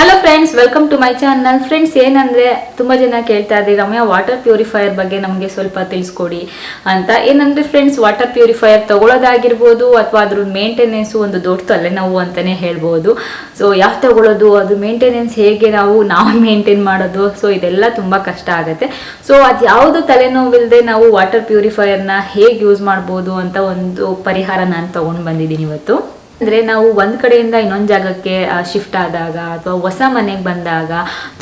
Hello friends, welcome to my channel. Friends, ಏನಂದ್ರೆ ತುಂಬಾ ಜನ ಕೇಳ್ತಾ ಇದ್ರಿ ರಮ್ಯಾ ವಾಟರ್ ಪ್ಯೂರಿಫೈಯರ್ ಬಗ್ಗೆ ನಮಗೆ ಸ್ವಲ್ಪ ತಿಳಿಸ್ಕೊಡಿ ಅಂತ. ಏನಂದ್ರೆ ಫ್ರೆಂಡ್ಸ್, ವಾಟರ್ ಪ್ಯೂರಿಫೈಯರ್ ತಗೊಳ್ಳೋದಾಗಿರ್ಬೋದು ಅಥವಾ ಅದ್ರ ಮೇಂಟೆನೆನ್ಸ್ ಒಂದು ದೊಡ್ಡ ತಲೆನೋವು ಅಂತಾನೆ ಹೇಳ್ಬೋದು. ಸೊ ಯಾವ ತಗೊಳ್ಳೋದು, ಅದು ಮೇಂಟೆನೆನ್ಸ್ ಹೇಗೆ ನಾವು ಮೇಂಟೈನ್ ಮಾಡೋದು, ಸೊ ಇದೆಲ್ಲ ತುಂಬಾ ಕಷ್ಟ ಆಗುತ್ತೆ. ಸೊ ಅದು ಯಾವುದು ತಲೆನೋವಿಲ್ಲದೆ ನಾವು ವಾಟರ್ ಪ್ಯೂರಿಫೈಯರ್ನ ಹೇಗೆ ಯೂಸ್ ಮಾಡ್ಬೋದು ಅಂತ ಒಂದು ಪರಿಹಾರ ನಾನು ತಗೊಂಡು ಬಂದಿದ್ದೀನಿ ಇವತ್ತು. ಅಂದರೆ ನಾವು ಒಂದು ಕಡೆಯಿಂದ ಇನ್ನೊಂದು ಜಾಗಕ್ಕೆ ಶಿಫ್ಟ್ ಆದಾಗ ಅಥವಾ ಹೊಸ ಮನೆಗೆ ಬಂದಾಗ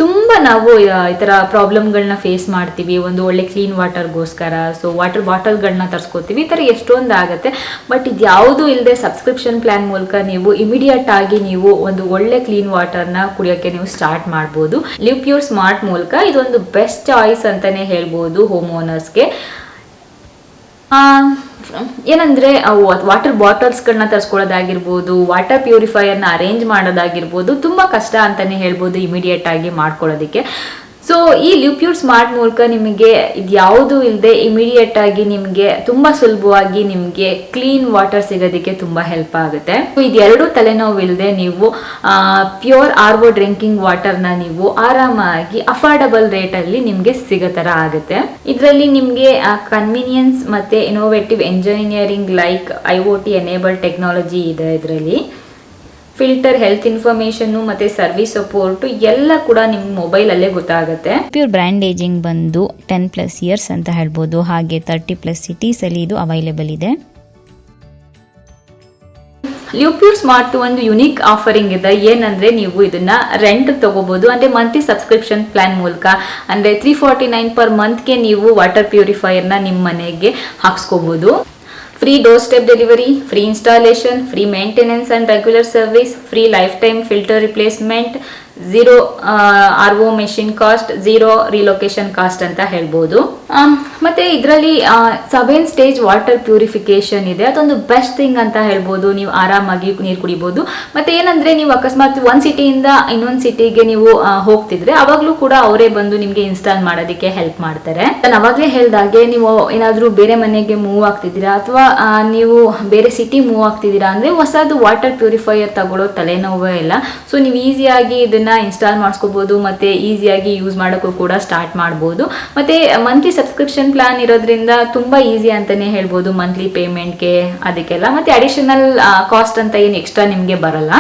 ತುಂಬ ನಾವು ಈ ಥರ ಪ್ರಾಬ್ಲಮ್ಗಳನ್ನ ಫೇಸ್ ಮಾಡ್ತೀವಿ. ಒಂದು ಒಳ್ಳೆ ಕ್ಲೀನ್ ವಾಟರ್ಗೋಸ್ಕರ ಸೊ ವಾಟರ್ ಬಾಟಲ್ಗಳನ್ನ ತರಿಸ್ಕೋತೀವಿ. ಈ ಥರ ಎಷ್ಟೊಂದು ಆಗುತ್ತೆ. ಬಟ್ ಇದು ಯಾವುದೂ ಇಲ್ಲದೆ ಸಬ್ಸ್ಕ್ರಿಪ್ಷನ್ ಪ್ಲ್ಯಾನ್ ಮೂಲಕ ನೀವು ಇಮಿಡಿಯೇಟ್ ಆಗಿ ನೀವು ಒಂದು ಒಳ್ಳೆ ಕ್ಲೀನ್ ವಾಟರ್ನ ಕುಡಿಯೋಕ್ಕೆ ನೀವು ಸ್ಟಾರ್ಟ್ ಮಾಡ್ಬೋದು. ಲಿವ್ ಪ್ಯೂರ್ ಸ್ಮಾರ್ಟ್ ಮೂಲಕ ಇದೊಂದು ಬೆಸ್ಟ್ ಚಾಯ್ಸ್ ಅಂತಲೇ ಹೇಳ್ಬೋದು ಹೋಮ್ ಓನರ್ಸ್ಗೆ. ಏನಂದ್ರೆ ವಾಟರ್ ಬಾಟಲ್ಸ್ಗಳನ್ನ ತರಿಸ್ಕೊಳ್ಳೋದಾಗಿರ್ಬೋದು, ವಾಟರ್ ಪ್ಯೂರಿಫೈಯರ್ನ ಅರೇಂಜ್ ಮಾಡೋದಾಗಿರ್ಬೋದು ತುಂಬ ಕಷ್ಟ ಅಂತಾನೆ ಹೇಳ್ಬೋದು ಇಮಿಡಿಯೇಟ್ ಆಗಿ ಮಾಡ್ಕೊಳ್ಳೋದಕ್ಕೆ. ಸೊ ಈ ಲಿವ್ ಪ್ಯೂರ್ ಸ್ಮಾರ್ಟ್ ಮೂಲಕ ನಿಮಗೆ ಇದು ಯಾವುದೂ ಇಲ್ಲದೆ ಇಮಿಡಿಯೇಟ್ ಆಗಿ ನಿಮಗೆ ತುಂಬ ಸುಲಭವಾಗಿ ನಿಮಗೆ ಕ್ಲೀನ್ ವಾಟರ್ ಸಿಗೋದಕ್ಕೆ ತುಂಬ ಹೆಲ್ಪ್ ಆಗುತ್ತೆ. ಇದೆರಡು ತಲೆನೋವು ಇಲ್ಲದೆ ನೀವು ಪ್ಯೂರ್ RO ಡ್ರಿಂಕಿಂಗ್ ವಾಟರ್ನ ನೀವು ಆರಾಮಾಗಿ ಅಫೋರ್ಡಬಲ್ ರೇಟಲ್ಲಿ ನಿಮಗೆ ಸಿಗೋ ಥರ ಆಗುತ್ತೆ. ಇದರಲ್ಲಿ ನಿಮಗೆ ಕನ್ವೀನಿಯನ್ಸ್ ಮತ್ತು innovative engineering like IoT enabled technology ಇದೆ. ಇದರಲ್ಲಿ ಫಿಲ್ಟರ್, ಹೆಲ್ತ್ ಇನ್ಫಾರ್ಮೇಶನ್ ಮತ್ತೆ ಸರ್ವಿಸ್ ಸಪೋರ್ಟ್ ಎಲ್ಲ ಕೂಡ ನಿಮ್ಮ ಮೊಬೈಲಲ್ಲೇ ಗೊತ್ತಾಗುತ್ತೆ. ಪ್ಯೂರ್ ಬ್ರ್ಯಾಂಡೇಜಿಂಗ್ ಬಂದು 10+ ಇಯರ್ಸ್ ಅಂತ ಹೇಳ್ಬೋದು. ಹಾಗೆ 30+ ಸಿಟೀಸಲ್ಲಿ ಇದು ಅವೈಲೇಬಲ್ ಇದೆ. ಲಿವ್ ಪ್ಯೂರ್ ಸ್ಮಾರ್ಟ್ ಒಂದು ಯುನೀಕ್ ಆಫರಿಂಗ್ ಇದೆ. ಏನಂದ್ರೆ ನೀವು ಇದನ್ನ ರೆಂಟ್ ತಗೋಬಹುದು, ಅಂದ್ರೆ ಮಂತ್ಲಿ ಸಬ್ಸ್ಕ್ರಿಪ್ಷನ್ ಪ್ಲಾನ್ ಮೂಲಕ. ಅಂದ್ರೆ 349 ಪರ್ ಮಂತ್ಗೆ ನೀವು ವಾಟರ್ ಪ್ಯೂರಿಫೈಯರ್ನ ನಿಮ್ಮ ಮನೆಗೆ ಹಾಕ್ಸ್ಕೋಬಹುದು. Free Doorstep delivery, free installation, free maintenance and regular service, free lifetime filter replacement, 0 RO machine cost, 0 relocation cost ಅಂತ ಹೇಳ್ಬೋದು. ಮತ್ತೆ ಇದರಲ್ಲಿ 7 ಸ್ಟೇಜ್ ವಾಟರ್ ಪ್ಯೂರಿಫಿಕೇಶನ್ ಇದೆ. ಅದೊಂದು ಬೆಸ್ಟ್ ಥಿಂಗ್ ಅಂತ ಹೇಳ್ಬೋದು. ನೀವು ಆರಾಮಾಗಿ ನೀರು ಕುಡಿಬಹುದು. ಮತ್ತೆ ಏನಂದ್ರೆ ನೀವು ಅಕಸ್ಮಾತ್ ಒಂದು ಸಿಟಿಯಿಂದ ಇನ್ನೊಂದು ಸಿಟಿಗೆ ನೀವು ಹೋಗ್ತಿದ್ರೆ ಅವಾಗ್ಲೂ ಕೂಡ ಅವರೇ ಬಂದು ನಿಮ್ಗೆ ಇನ್ಸ್ಟಾಲ್ ಮಾಡೋದಕ್ಕೆ ಹೆಲ್ಪ್ ಮಾಡ್ತಾರೆ. ನಾನು ಅವಾಗಲೇ ಹೇಳ್ದಾಗೆ ನೀವು ಏನಾದ್ರೂ ಬೇರೆ ಮನೆಗೆ ಮೂವ್ ಆಗ್ತಿದ್ದೀರಾ ಅಥವಾ ನೀವು ಬೇರೆ ಸಿಟಿ ಮೂವ್ ಆಗ್ತಿದ್ದೀರಾ ಅಂದ್ರೆ ಹೊಸದು ವಾಟರ್ ಪ್ಯೂರಿಫೈಯರ್ ತಗೊಳ್ಳೋ ತಲೆನೋವೇ ಇಲ್ಲ. ಸೊ ನೀವು ಈಸಿಯಾಗಿ ಇದನ್ನ ಇನ್ಸ್ಟಾಲ್ ಮಾಡಿಸ್ಕೋಬಹುದು ಮತ್ತೆ ಈಸಿಯಾಗಿ ಯೂಸ್ ಮಾಡೋಕ್ಕೂ ಕೂಡ ಸ್ಟಾರ್ಟ್ ಮಾಡಬಹುದು. ಮತ್ತೆ ಮಂತ್ಲಿ ಸಬ್ಸ್ಕ್ರಿಪ್ಷನ್ ಪ್ಲಾನ್ ಇರೋದ್ರಿಂದ ತುಂಬಾ ಈಸಿ ಅಂತಾನೆ ಹೇಳ್ಬೋದು ಮಂತ್ಲಿ ಪೇಮೆಂಟ್ಗೆ ಅದಕ್ಕೆಲ್ಲ. ಮತ್ತೆ ಅಡಿಷನಲ್ ಕಾಸ್ಟ್ ಅಂತ ಏನು ಎಕ್ಸ್ಟ್ರಾ ನಿಮಗೆ ಬರಲ್ಲ.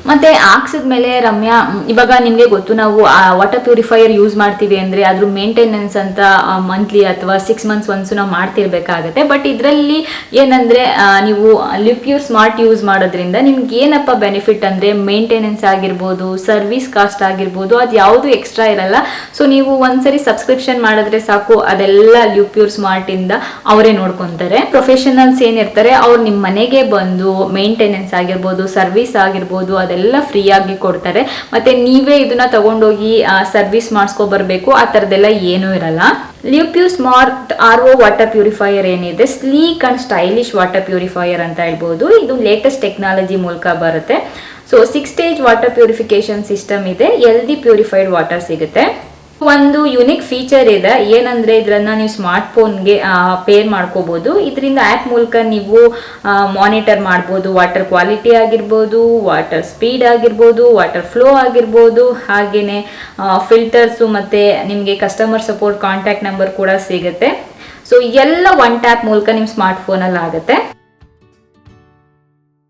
ಮತ್ತೆ ಹಾಕ್ಸಿದ್ಮೇಲೆ ರಮ್ಯಾ, ಇವಾಗ ನಿಮಗೆ ಗೊತ್ತು ನಾವು ವಾಟರ್ ಪ್ಯೂರಿಫೈಯರ್ ಯೂಸ್ ಮಾಡ್ತೀವಿ ಅಂದ್ರೆ ಅದ್ರ ಮೇಂಟೆನೆನ್ಸ್ ಅಂತ ಮಂತ್ಲಿ ಅಥವಾ 6 ಮಂತ್ಸ್ ಒನ್ಸ್ ನಾವು ಮಾಡ್ತಿರ್ಬೇಕಾಗತ್ತೆ. ಬಟ್ ಇದರಲ್ಲಿ ಏನಂದ್ರೆ ನೀವು ಲಿವ್ ಪ್ಯೂರ್ ಸ್ಮಾರ್ಟ್ ಯೂಸ್ ಮಾಡೋದ್ರಿಂದ ನಿಮ್ಗೆ ಏನಪ್ಪ ಬೆನಿಫಿಟ್ ಅಂದ್ರೆ ಮೇಂಟೆನೆನ್ಸ್ ಆಗಿರ್ಬೋದು, ಸರ್ವಿಸ್ ಕಾಸ್ಟ್ ಆಗಿರ್ಬೋದು, ಅದು ಯಾವುದು ಎಕ್ಸ್ಟ್ರಾ ಇರಲ್ಲ. ಸೊ ನೀವು ಒಂದ್ಸರಿ ಸಬ್ಸ್ಕ್ರಿಪ್ಷನ್ ಮಾಡಿದ್ರೆ ಸಾಕು, ಅದೆಲ್ಲ ಲಿವ್ ಪ್ಯೂರ್ ಸ್ಮಾರ್ಟ್ ಇಂದ ಅವರೇ ನೋಡ್ಕೊಂತಾರೆ. ಪ್ರೊಫೆಷನಲ್ಸ್ ಏನಿರ್ತಾರೆ ಅವ್ರು ನಿಮ್ಮ ಮನೆಗೆ ಬಂದು ಮೇಂಟೆನೆನ್ಸ್ ಆಗಿರ್ಬೋದು, ಸರ್ವಿಸ್ ಆಗಿರ್ಬೋದು ಅದೆಲ್ಲ ಫ್ರೀ ಆಗಿ ಕೊಡ್ತಾರೆ. ಮತ್ತೆ ನೀವೇ ಇದನ್ನ ತಗೊಂಡೋಗಿ ಸರ್ವಿಸ್ ಮಾಡಿಸ್ಕೊ ಬರ್ಬೇಕು, ಆ ತರದೆಲ್ಲ ಏನೂ ಇರಲ್ಲ. Livpure smart RO water purifier ಏನಿದೆ, sleek and stylish water purifier ಅಂತ ಹೇಳ್ಬೋದು. ಇದು ಲೇಟೆಸ್ಟ್ ಟೆಕ್ನಾಲಜಿ ಮೂಲಕ ಬರುತ್ತೆ. So 6 stage water purification system ಇದೆ. ಹೆಲ್ದಿ ಪ್ಯೂರಿಫೈಡ್ ವಾಟರ್ ಸಿಗುತ್ತೆ. ಒಂದು ಯುನಿಕ್ ಫೀಚರ್ ಇದೆ. ಏನಂದ್ರೆ ಇದನ್ನ ನೀವು ಸ್ಮಾರ್ಟ್ ಫೋನ್ಗೆ ಪೇರ್ ಮಾಡ್ಕೋಬಹುದು. ಇದರಿಂದ ಆ್ಯಪ್ ಮೂಲಕ ನೀವು ಮಾನಿಟರ್ ಮಾಡ್ಬೋದು. ವಾಟರ್ ಕ್ವಾಲಿಟಿ ಆಗಿರ್ಬೋದು, ವಾಟರ್ ಸ್ಪೀಡ್ ಆಗಿರ್ಬೋದು, ವಾಟರ್ ಫ್ಲೋ ಆಗಿರ್ಬೋದು, ಹಾಗೇನೆ ಫಿಲ್ಟರ್ಸು ಮತ್ತೆ ನಿಮಗೆ ಕಸ್ಟಮರ್ ಸಪೋರ್ಟ್ ಕಾಂಟ್ಯಾಕ್ಟ್ ನಂಬರ್ ಕೂಡ ಸಿಗುತ್ತೆ. ಸೊ ಎಲ್ಲ ಒನ್ ಟ್ಯಾಪ್ ಮೂಲಕ ನಿಮ್ಮ ಸ್ಮಾರ್ಟ್ ಫೋನಲ್ಲಿ ಆಗುತ್ತೆ.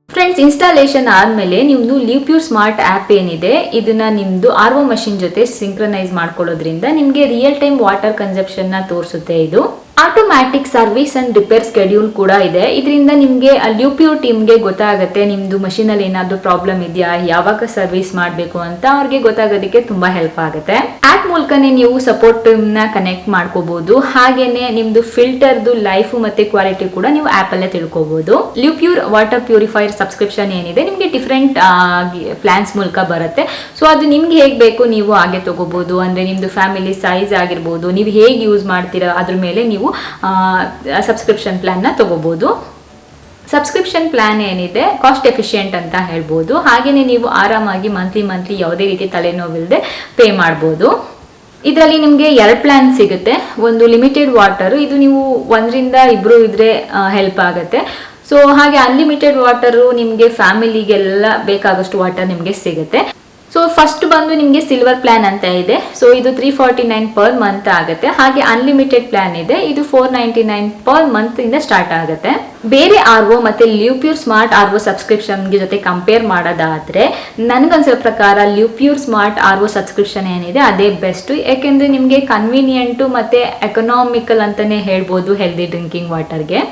ಫ್ರೆಂಡ್ಸ್, ಇನ್ಸ್ಟಾಲೇಷನ್ ಆದಮೇಲೆ ನಿಮ್ದು ಲಿವ್ ಪ್ಯೂರ್ ಸ್ಮಾರ್ಟ್ ಆ್ಯಪ್ ಏನಿದೆ ಇದನ್ನ ನಿಮ್ದು RO ಮಷಿನ್ ಜೊತೆ ಸಿಂಕ್ರನೈಸ್ ಮಾಡ್ಕೊಳ್ಳೋದ್ರಿಂದ ನಿಮಗೆ ರಿಯಲ್ ಟೈಮ್ ವಾಟರ್ ಕನ್ಸಂಪ್ಷನ್ನ ತೋರಿಸುತ್ತೆ. ಇದು automatic service and repair schedule ಕೂಡ ಇದೆ. ಇದರಿಂದ ನಿಮಗೆ ಲಿವ್ ಪ್ಯೂರ್ ಟೀಮ್ಗೆ ಗೊತ್ತಾಗುತ್ತೆ ನಿಮ್ದು ಮಷೀನಲ್ಲಿ ಏನಾದರೂ ಪ್ರಾಬ್ಲಮ್ ಇದೆಯಾ, ಯಾವಾಗ ಸರ್ವಿಸ್ ಮಾಡಬೇಕು ಅಂತ ಅವ್ರಿಗೆ ಗೊತ್ತಾಗೋದಕ್ಕೆ ತುಂಬಾ ಹೆಲ್ಪ್ ಆಗುತ್ತೆ. ಆ್ಯಪ್ ಮೂಲಕನೇ ನೀವು ಸಪೋರ್ಟ್ ಟೀಮ್ನ ಕನೆಕ್ಟ್ ಮಾಡ್ಕೋಬಹುದು. ಹಾಗೇನೆ ನಿಮ್ದು ಫಿಲ್ಟರ್ದು ಲೈಫ್ ಮತ್ತೆ ಕ್ವಾಲಿಟಿ ಕೂಡ ನೀವು ಆ್ಯಪ್ ಅಲ್ಲೇ ತಿಳ್ಕೋಬಹುದು. Livpure water purifier subscription ಏನಿದೆ ನಿಮಗೆ ಡಿಫ್ರೆಂಟ್ ಪ್ಲಾನ್ಸ್ ಮೂಲಕ ಬರುತ್ತೆ. ಸೊ ಅದು ನಿಮ್ಗೆ ಹೇಗೆ ಬೇಕು ನೀವು ಹಾಗೆ ತಗೋಬಹುದು. ಅಂದ್ರೆ ನಿಮ್ದು ಫ್ಯಾಮಿಲಿ ಸೈಜ್ ಆಗಿರ್ಬೋದು, ನೀವು ಹೇಗೆ ಯೂಸ್ ಮಾಡ್ತೀರಾ ಅದ್ರ ಮೇಲೆ ನೀವು ಸಬ್ಸ್ಕ್ರಿಪ್ಷನ್ ಪ್ಲಾನ್ನ ತಗೋಬಹುದು. ಸಬ್ಸ್ಕ್ರಿಪ್ಷನ್ ಪ್ಲಾನ್ ಏನಿದೆ ಕಾಸ್ಟ್ ಎಫಿಷಿಯೆಂಟ್ ಅಂತ ಹೇಳ್ಬೋದು. ಹಾಗೇನೆ ನೀವು ಆರಾಮಾಗಿ ಮಂತ್ಲಿ ಯಾವುದೇ ರೀತಿ ತಲೆನೋವಿಲ್ಲದೆ ಪೇ ಮಾಡ್ಬೋದು. ಇದರಲ್ಲಿ ನಿಮಗೆ 2 ಪ್ಲಾನ್ ಸಿಗುತ್ತೆ. ಒಂದು ಲಿಮಿಟೆಡ್ ವಾಟರ್, ಇದು ನೀವು 1ರಿಂದ 2 ಇದ್ರೆ ಹೆಲ್ಪ್ ಆಗುತ್ತೆ. ಸೊ ಹಾಗೆ ಅನ್ಲಿಮಿಟೆಡ್ ವಾಟರು ನಿಮಗೆ ಫ್ಯಾಮಿಲಿಗೆಲ್ಲ ಬೇಕಾದಷ್ಟು ವಾಟರ್ ನಿಮಗೆ ಸಿಗುತ್ತೆ. ಸೊ ಫಸ್ಟ್ ಬಂದು ನಿಮಗೆ ಸಿಲ್ವರ್ ಪ್ಲಾನ್ ಅಂತ ಇದೆ. ಸೊ ಇದು 349 ಪರ್ ಮಂತ್ ಆಗುತ್ತೆ. ಹಾಗೆ ಅನ್ಲಿಮಿಟೆಡ್ ಪ್ಲಾನ್ ಇದೆ, ಇದು 499 ಪರ್ ಮಂತ್ ಇಂದ ಸ್ಟಾರ್ಟ್ ಆಗುತ್ತೆ. ಬೇರೆ RO ಮತ್ತೆ Livpure smart RO subscription ಜೊತೆ ಕಂಪೇರ್ ಮಾಡೋದಾದ್ರೆ ನನಗನ್ಸೋ ಪ್ರಕಾರ Livpure smart RO subscription ಏನಿದೆ ಅದೇ ಬೆಸ್ಟ್. ಯಾಕೆಂದ್ರೆ ನಿಮಗೆ ಕನ್ವೀನಿಯಂಟ್ ಮತ್ತೆ ಎಕನಾಮಿಕಲ್ ಅಂತಾನೆ ಹೇಳ್ಬೋದು ಹೆಲ್ದಿ ಡ್ರಿಂಕಿಂಗ್ ವಾಟರ್ಗೆ.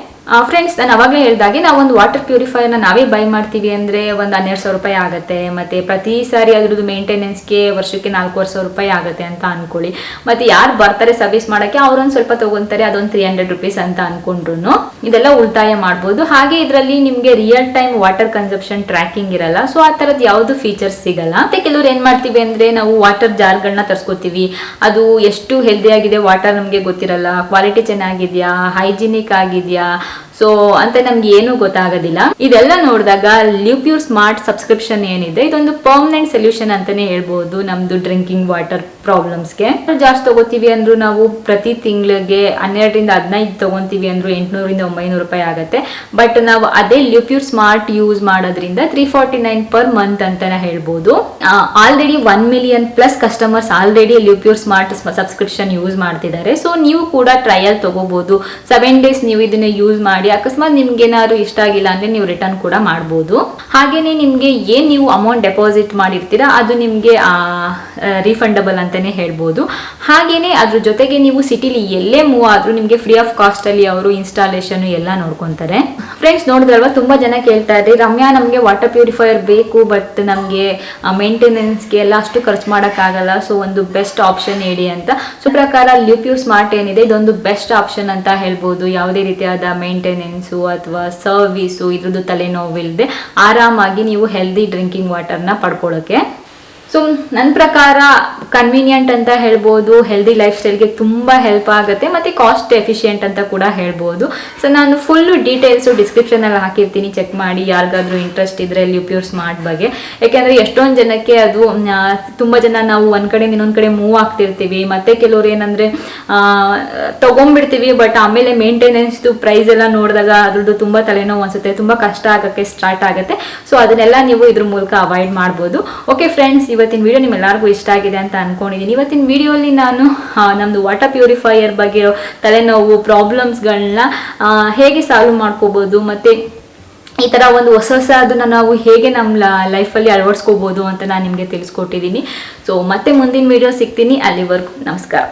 ಫ್ರೆಂಡ್ಸ್, ನಾನು ಅವಾಗಲೇ ಹೇಳಿದಾಗೆ ನಾವು ಒಂದು ವಾಟರ್ ಪ್ಯೂರಿಫೈರ್ನ ನಾವೇ ಬೈ ಮಾಡ್ತೀವಿ ಅಂದರೆ ಒಂದು 12,000 ರೂಪಾಯಿ ಆಗುತ್ತೆ. ಮತ್ತು ಪ್ರತಿ ಸಾರಿ ಅದ್ರದ್ದು ಮೇಂಟೆನೆನ್ಸ್ಗೆ ವರ್ಷಕ್ಕೆ 4,500 ರೂಪಾಯಿ ಆಗುತ್ತೆ ಅಂತ ಅನ್ಕೊಳ್ಳಿ. ಮತ್ತು ಯಾರು ಬರ್ತಾರೆ ಸರ್ವಿಸ್ ಮಾಡೋಕ್ಕೆ ಅವರೊಂದು ಸ್ವಲ್ಪ ತೊಗೊತಾರೆ, ಅದೊಂದು 300 ರುಪೀಸ್ ಅಂತ ಅನ್ಕೊಂಡ್ರು ಇದೆಲ್ಲ ಉಳಿತಾಯ ಮಾಡ್ಬೋದು. ಹಾಗೆ ಇದರಲ್ಲಿ ನಿಮಗೆ real time water consumption tracking ಇರಲ್ಲ. ಸೊ ಆ ಥರದ್ದು ಯಾವುದು ಫೀಚರ್ಸ್ ಸಿಗಲ್ಲ. ಮತ್ತು ಕೆಲವ್ರು ಏನು ಮಾಡ್ತೀವಿ ಅಂದರೆ ನಾವು ವಾಟರ್ ಜಾರ್ಗಳನ್ನ ತರಿಸ್ಕೋತೀವಿ, ಅದು ಎಷ್ಟು ಹೆಲ್ದಿ ಆಗಿದೆ ವಾಟರ್ ನಮಗೆ ಗೊತ್ತಿರಲ್ಲ, ಕ್ವಾಲಿಟಿ ಚೆನ್ನಾಗಿದೆಯಾ, ಹೈಜಿನಿಕ್ ಆಗಿದೆಯಾ, ಸೊ ಅಂತ ನಮ್ಗೆ ಏನು ಗೊತ್ತಾಗೋದಿಲ್ಲ. ಇದೆಲ್ಲ ನೋಡಿದಾಗ ಲಿವ್ ಪ್ಯೂರ್ ಸ್ಮಾರ್ಟ್ ಸಬ್ಸ್ಕ್ರಿಪ್ಷನ್ ಏನಿದೆ ಇದೊಂದು ಪರ್ಮನೆಂಟ್ ಸೊಲ್ಯೂಷನ್ ಅಂತಾನೆ ಹೇಳ್ಬೋದು ನಮ್ದು ಡ್ರಿಂಕಿಂಗ್ ವಾಟರ್ ಪ್ರಾಬ್ಲಮ್ಸ್ಗೆ. ಜಾಸ್ತಿ ತಗೋತೀವಿ ಅಂದ್ರೂ ನಾವು ಪ್ರತಿ ತಿಂಗಳಿಗೆ 12ರಿಂದ 15 ತಗೊಂತೀವಿ ಅಂದ್ರೂ 800ರಿಂದ 900 ರೂಪಾಯಿ ಆಗುತ್ತೆ. ಬಟ್ ನಾವು ಅದೇ ಲಿವ್ ಪ್ಯೂರ್ ಸ್ಮಾರ್ಟ್ ಯೂಸ್ ಮಾಡೋದ್ರಿಂದ 349 ಪರ್ ಮಂತ್ ಅಂತಾನೆ ಹೇಳ್ಬೋದು. Already 1 million plus customers already Livpure smart subscription use ಮಾಡ್ತಿದ್ದಾರೆ. ಸೊ ನೀವು ಕೂಡ ಟ್ರಯಲ್ ತಗೋಬಹುದು. 7 ಡೇಸ್ ನೀವು ಇದನ್ನ ಯೂಸ್ ಮಾಡಿ, ಅಕಸ್ಮಾತ್ ನಿಮ್ಗೆ ಏನಾದ್ರು ಇಷ್ಟ ಆಗಿಲ್ಲ ಅಂದ್ರೆ ನೀವು ರಿಟರ್ನ್ ಕೂಡ ಮಾಡಬಹುದು. ಹಾಗೇನೆ ನಿಮ್ಗೆ ಏನ್ ನೀವು ಅಮೌಂಟ್ ಡೆಪಾಸಿಟ್ ಮಾಡಿರ್ತೀರಾ ಅದು ನಿಮ್ಗೆ ರೀಫಂಡಬಲ್ ಅಂತಾನೆ ಹೇಳ್ಬೋದು. ಹಾಗೇನೆ ಅದ್ರ ಜೊತೆಗೆ ನೀವು ಸಿಟಿಲಿ ಎಲ್ಲೇ ಮೂವ್ ಆದ್ರೂ ನಿಮ್ಗೆ ಫ್ರೀ ಆಫ್ ಕಾಸ್ಟ್ ಅಲ್ಲಿ ಅವರು ಇನ್ಸ್ಟಾಲೇಷನ್ ಎಲ್ಲ ನೋಡ್ಕೊಂತಾರೆ. ಫ್ರೆಂಡ್ಸ್, ನೋಡಿದ್ರಲ್ವಾ ತುಂಬಾ ಜನ ಕೇಳ್ತಾ ಇದ್ರಿ, ರಮ್ಯಾ ನಮ್ಗೆ ವಾಟರ್ ಪ್ಯೂರಿಫೈಯರ್ ಬೇಕು ಬಟ್ ನಮ್ಗೆ ಮೇಂಟೆನೆನ್ಸ್ಗೆ ಎಲ್ಲ ಅಷ್ಟು ಖರ್ಚು ಮಾಡೋಕ್ಕಾಗಲ್ಲ, ಸೊ ಒಂದು ಬೆಸ್ಟ್ ಆಪ್ಷನ್ ಹೇಳಿ ಅಂತ. ಸೊ ಪ್ರಕಾರ ಲಿವ್ ಪ್ಯೂರ್ ಸ್ಮಾರ್ಟ್ ಏನಿದೆ ಇದೊಂದು ಬೆಸ್ಟ್ ಆಪ್ಷನ್ ಅಂತ ಹೇಳ್ಬೋದು. ಯಾವುದೇ ರೀತಿಯಾದ ಮೇಂಟೆನೆನ್ಸು ಅಥವಾ ಸರ್ವಿಸು ಇದ್ರದ್ದು ತಲೆನೋವಿಲ್ಲದೆ ಆರಾಮಾಗಿ ನೀವು ಹೆಲ್ದಿ ಡ್ರಿಂಕಿಂಗ್ ವಾಟರ್ನ ಪಡ್ಕೊಳ್ಳೋಕೆ. ಸೊ ನನ್ನ ಪ್ರಕಾರ ಕನ್ವೀನಿಯಂಟ್ ಅಂತ ಹೇಳ್ಬೋದು, ಹೆಲ್ದಿ ಲೈಫ್ ಸ್ಟೈಲ್ಗೆ ತುಂಬ ಹೆಲ್ಪ್ ಆಗುತ್ತೆ ಮತ್ತು ಕಾಸ್ಟ್ ಎಫಿಷಿಯೆಂಟ್ ಅಂತ ಕೂಡ ಹೇಳ್ಬೋದು. ಸೊ ನಾನು ಫುಲ್ಲು ಡೀಟೇಲ್ಸು ಡಿಸ್ಕ್ರಿಪ್ಷನಲ್ಲಿ ಹಾಕಿರ್ತೀನಿ, ಚೆಕ್ ಮಾಡಿ ಯಾರಿಗಾದ್ರೂ ಇಂಟ್ರೆಸ್ಟ್ ಇದ್ದರೆ ಲಿವ್ ಪ್ಯೂರ್ ಸ್ಮಾರ್ಟ್ ಬಗ್ಗೆ. ಯಾಕೆಂದರೆ ಎಷ್ಟೊಂದು ಜನಕ್ಕೆ ಅದು ತುಂಬ ಜನ ನಾವು ಒಂದು ಕಡೆಯಿಂದ ಇನ್ನೊಂದು ಕಡೆ ಮೂವ್ ಆಗ್ತಿರ್ತೀವಿ, ಮತ್ತು ಕೆಲವ್ರು ಏನಂದರೆ ತೊಗೊಂಡ್ಬಿಡ್ತೀವಿ ಬಟ್ ಆಮೇಲೆ ಮೇಂಟೆನೆನ್ಸ್ದು ಪ್ರೈಸ್ ಎಲ್ಲ ನೋಡಿದಾಗ ಅದ್ರದ್ದು ತುಂಬ ತಲೆನೋವು ಅನಿಸುತ್ತೆ, ತುಂಬ ಕಷ್ಟ ಆಗೋಕ್ಕೆ ಸ್ಟಾರ್ಟ್ ಆಗುತ್ತೆ. ಸೊ ಅದನ್ನೆಲ್ಲ ನೀವು ಇದ್ರ ಮೂಲಕ ಅವಾಯ್ಡ್ ಮಾಡ್ಬೋದು. ಓಕೆ ಫ್ರೆಂಡ್ಸ್, ಇವತ್ತಿನ ವಿಡಿಯೋ ನಿಮ್ಮೆಲ್ಲರಿಗೂ ಇಷ್ಟ ಆಗಿದೆ ಅಂತ ಅನ್ಕೊಂಡಿದ್ದೀನಿ. ಇವತ್ತಿನ ವಿಡಿಯೋಲಿ ನಾನು ನಮ್ಮದು ವಾಟರ್ ಪ್ಯೂರಿಫೈಯರ್ ಬಗ್ಗೆ ತಲೆನೋವು ಪ್ರಾಬ್ಲಮ್ಸ್ಗಳನ್ನ ಹೇಗೆ ಸಾಲ್ವ್ ಮಾಡ್ಕೋಬೋದು ಮತ್ತು ಈ ಥರ ಒಂದು ಹೊಸ ಅದನ್ನು ನಾವು ಹೇಗೆ ನಮ್ಮ ಲೈಫಲ್ಲಿ ಅಳವಡಿಸ್ಕೋಬೋದು ಅಂತ ನಾನು ನಿಮಗೆ ತಿಳಿಸ್ಕೊಟ್ಟಿದ್ದೀನಿ. ಸೊ ಮತ್ತೆ ಮುಂದಿನ ವಿಡಿಯೋ ಸಿಗ್ತೀನಿ. ಅಲ್ಲಿವರೆಗೂ ನಮಸ್ಕಾರ.